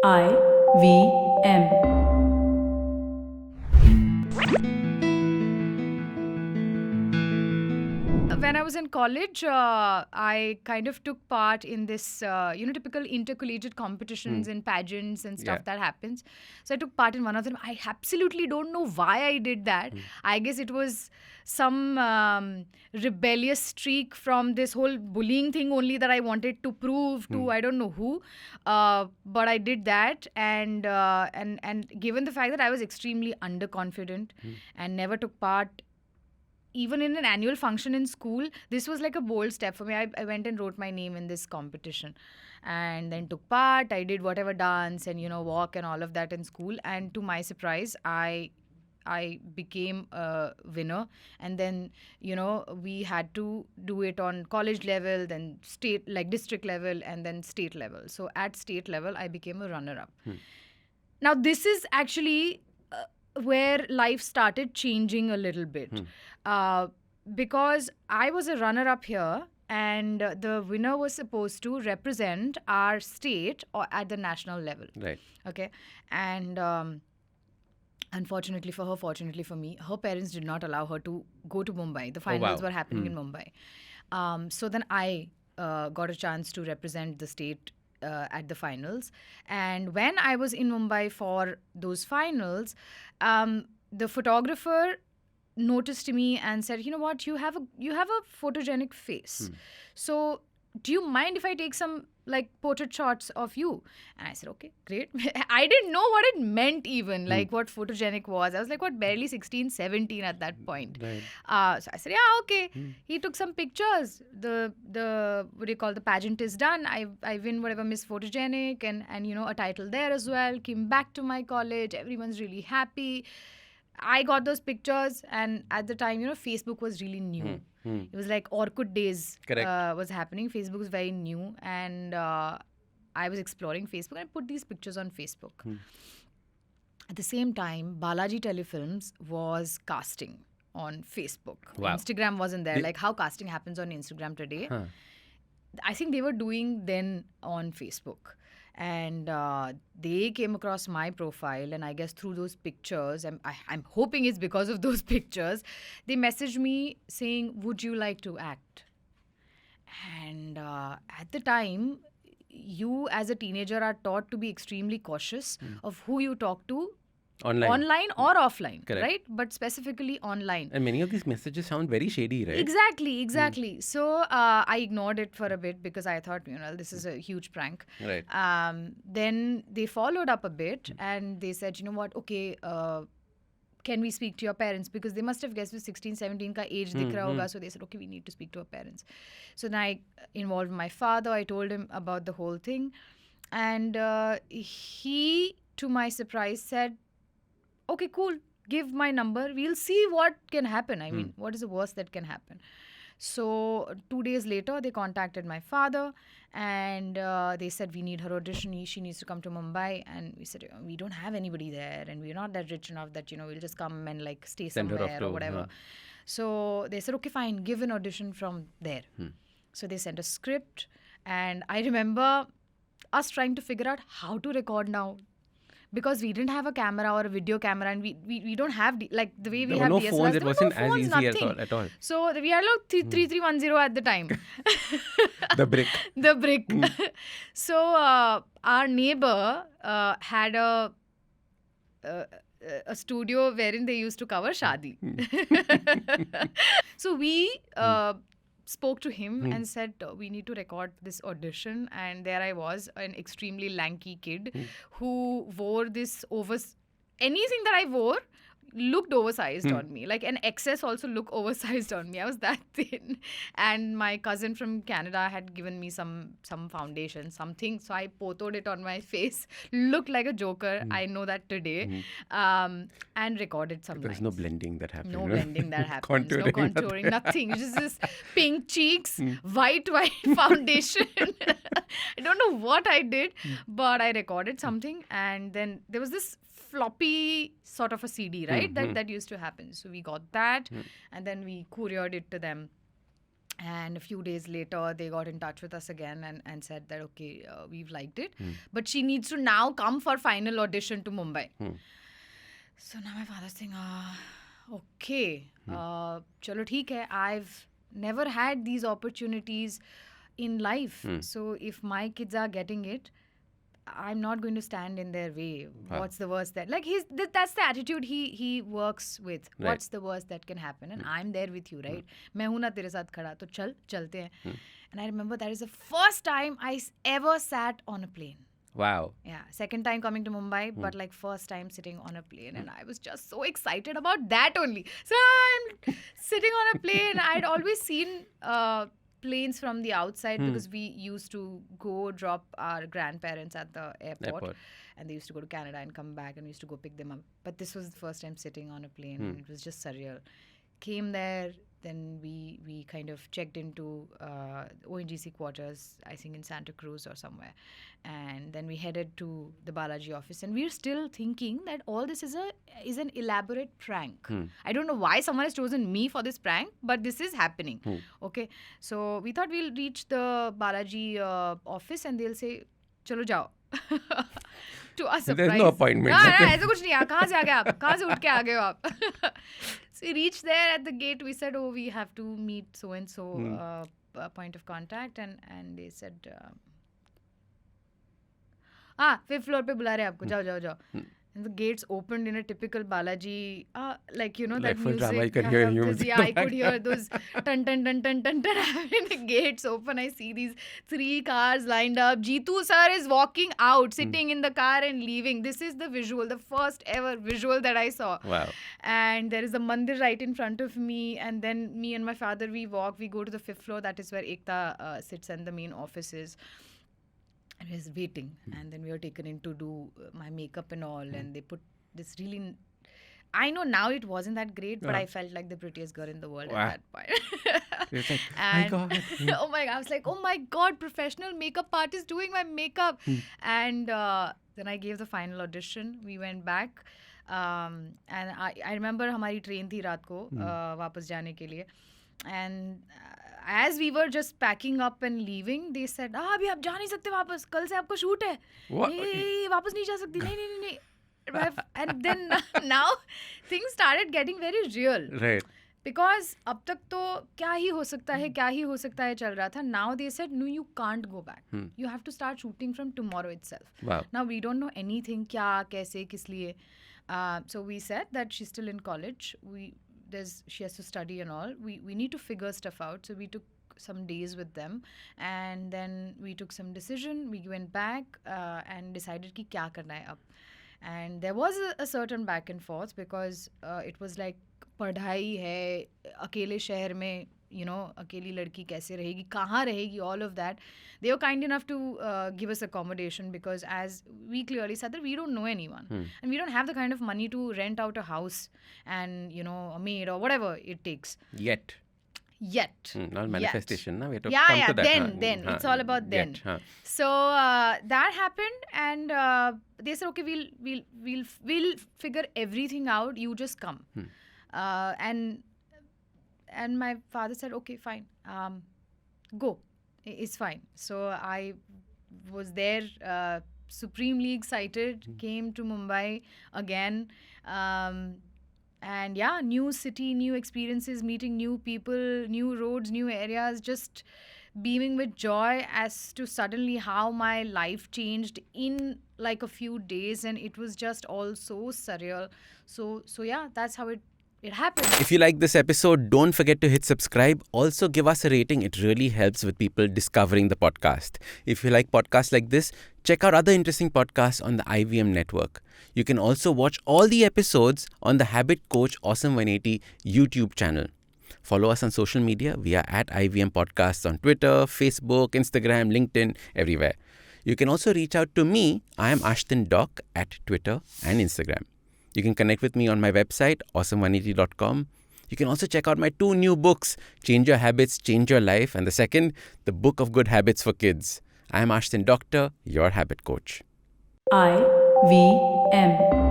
IVM. When I was in college, I kind of took part in this, typical intercollegiate competitions and pageants and stuff that happens. So I took part in one of them. I absolutely don't know why I did that. I guess it was some rebellious streak from this whole bullying thing only that I wanted to prove to I don't know who. But I did that, and given the fact that I was extremely underconfident and never took part even in an annual function in school, this was like a bold step for me. I went and wrote my name in this competition and then took part. I did whatever dance and, walk and all of that in school. And to my surprise, I became a winner. And then, we had to do it on college level, then state, like district level, and then state level. So at state level, I became a runner-up. Now, this is actually where life started changing a little bit. Because I was a runner-up here, and the winner was supposed to represent our state or at the national level. Right. Okay. And unfortunately for her, fortunately for me, her parents did not allow her to go to Mumbai. The finals were happening in Mumbai. So then I got a chance to represent the state at the finals. And when I was in Mumbai for those finals, the photographer noticed me and said, "You know what? You have a photogenic face. So do you mind if I take some like portrait shots of you?" And I said, "Okay, great." I didn't know what it meant even, like what photogenic was. I was like, barely 16, 17 at that point. Right. So I said, "Yeah, okay." He took some pictures. The what do you call, the pageant is done. I win whatever Miss Photogenic and a title there as well. Came back to my college. Everyone's really happy. I got those pictures, and at the time, Facebook was really new. It was like Orkut days was happening. Facebook was very new, and I was exploring Facebook, and I put these pictures on Facebook. At the same time, Balaji Telefilms was casting on Facebook. Wow. Instagram wasn't there. Like how casting happens on Instagram today. I think they were doing then on Facebook. And they came across my profile, and I guess through those pictures, I'm hoping it's because of those pictures, they messaged me saying, "Would you like to act?" And at the time, you as a teenager are taught to be extremely cautious of who you talk to. Online or offline, Correct. right? But specifically online. And many of these messages sound very shady, right? Exactly. So I ignored it for a bit because I thought, this is a huge prank. Right. Then they followed up a bit and they said, "You know what? Okay, can we speak to your parents?" Because they must have guessed with 16, 17 ka age dikh raha hoga. So they said, "Okay, we need to speak to our parents." So then I involved my father. I told him about the whole thing. And he, to my surprise, said, "Okay, cool. Give my number. We'll see what can happen. I mean, what is the worst that can happen?" So 2 days later, they contacted my father and they said, "We need her audition. She needs to come to Mumbai." And we said, "We don't have anybody there, and we're not that rich enough that, we'll just come and like stay Send her off somewhere to, or whatever." So they said, "Okay, fine. Give an audition from there." So they sent a script, and I remember us trying to figure out how to record now. Because we didn't have a camera or a video camera, and we don't have like the way we There have were no DSLRs. phones. It There were wasn't no phones, as easy nothing. at all. So we had like 3310 at the time. The brick. The brick. So our neighbor had a studio wherein they used to cover shadi. So we spoke to him and said, "We need to record this audition." And there I was, an extremely lanky kid who wore this anything that I wore looked oversized on me. Like an excess also looked oversized on me. I was that thin. And my cousin from Canada had given me some foundation, something. So I potoed it on my face. Looked like a joker. I know that today. And recorded some There's lines. no blending that happens. No blending that happens. No Contouring, contouring, nothing. Just this pink cheeks, white foundation. I don't know what I did, but I recorded something. And then there was this floppy sort of a CD, right? That used to happen. So we got that, and then we couriered it to them. And a few days later, they got in touch with us again and said that, okay, we've liked it. But she needs to now come for final audition to Mumbai. So now my father's saying, okay, chalo theek hai. I've never had these opportunities in life. So if my kids are getting it, I'm not going to stand in their way. What's the worst that, like, that's the attitude he works with. Right. What's the worst that can happen? And I'm there with you, right? मैं हूँ ना तेरे साथ खड़ा, तो चलते हैं. And I remember that is the first time I ever sat on a plane. Wow. Yeah, second time coming to Mumbai, but like first time sitting on a plane, and I was just so excited about that only. So I'm sitting on a plane. I'd always seen planes from the outside because we used to go drop our grandparents at the airport. And they used to go to Canada and come back, and we used to go pick them up. But this was the first time sitting on a plane, and it was just surreal. Came there, then we kind of checked into ONGC quarters, I think in Santa Cruz or somewhere. And then we headed to the Balaji office, and we're still thinking that all this is an elaborate prank. I don't know why someone has chosen me for this prank, but this is happening. Okay, so we thought we'll reach the Balaji office and they'll say, "Chalo jao." To our surprise. There's no appointment. No, ऐसा कुछ नहीं है. कहाँ से आ गए आप? कहाँ से उठ के आ गए हो आप? So we reached there at the gate. We said, "Oh, we have to meet so and so point of contact," and they said, fifth floor पे बुला रहे हैं आपको. जाओ. And the gates opened in a typical Balaji, like, you know, Like that full music. drama, I could hear music. Yeah, I could hear those dun dun dun dun dun dun. When the gates open, I see these 3 cars lined up. Jeetu sir is walking out, sitting in the car and leaving. This is the visual, the first ever visual that I saw. Wow. And there is a mandir right in front of me. And then me and my father, we go to the 5th floor. That is where Ekta sits and the main office is. And I was waiting, and then we were taken in to do my makeup and all, and they put this really... I know now it wasn't that great, but I felt like the prettiest girl in the world at that point. It's like, and, my God. oh my God, I was like, oh my God, professional makeup artist doing my makeup. And then I gave the final audition. We went back, and I remember हमारी train थी रात को वापस जाने के लिए. And as we were just packing up and leaving, they said, अभी आप जा नहीं सकते वापस, कल से आपको shoot है. नहीं, वापस नहीं जा सकती. नहीं. And then now things started getting very real. Right. Because अब तक तो क्या ही हो सकता है चल रहा था. Now they said, no, you can't go back. You have to start shooting from tomorrow itself. Wow. Now we don't know anything, क्या, कैसे, किस लिए. So we said that she's still in college. She has to study and all. We need to figure stuff out. So we took some days with them, and then we took some decision. We went back and decided कि क्या करना है अब. And there was a certain back and forth because it was like पढ़ाई है अकेले शहर में, you know, अकेली लड़की कैसे रहेगी, कहाँ रहेगी, all of that. They were kind enough to give us accommodation because, as we clearly said, that we don't know anyone. And we don't have the kind of money to rent out a house and, you know, a maid or whatever it takes. Yet. Not manifestation. Now we have to come to that. Then. It's all about then. So that happened, and they said, okay, we'll figure everything out. You just come. And my father said, okay, fine, go, it's fine. So I was there, supremely excited, came to Mumbai again, and yeah, new city, new experiences, meeting new people, new roads, new areas, just beaming with joy as to suddenly how my life changed in like a few days, and it was just all so surreal. So yeah, that's how it happened. If you like this episode, don't forget to hit subscribe. Also, give us a rating. It really helps with people discovering the podcast. If you like podcasts like this, check out other interesting podcasts on the IVM network. You can also watch all the episodes on the Habit Coach Awesome 180 YouTube channel. Follow us on social media. We are at IVM Podcasts on Twitter, Facebook, Instagram, LinkedIn, everywhere. You can also reach out to me. I am Ashton Doc at Twitter and Instagram. You can connect with me on my website, awesome180.com. You can also check out my 2 new books, Change Your Habits, Change Your Life, and the second, The Book of Good Habits for Kids. I am Ashton Doctor, your habit coach. IVM.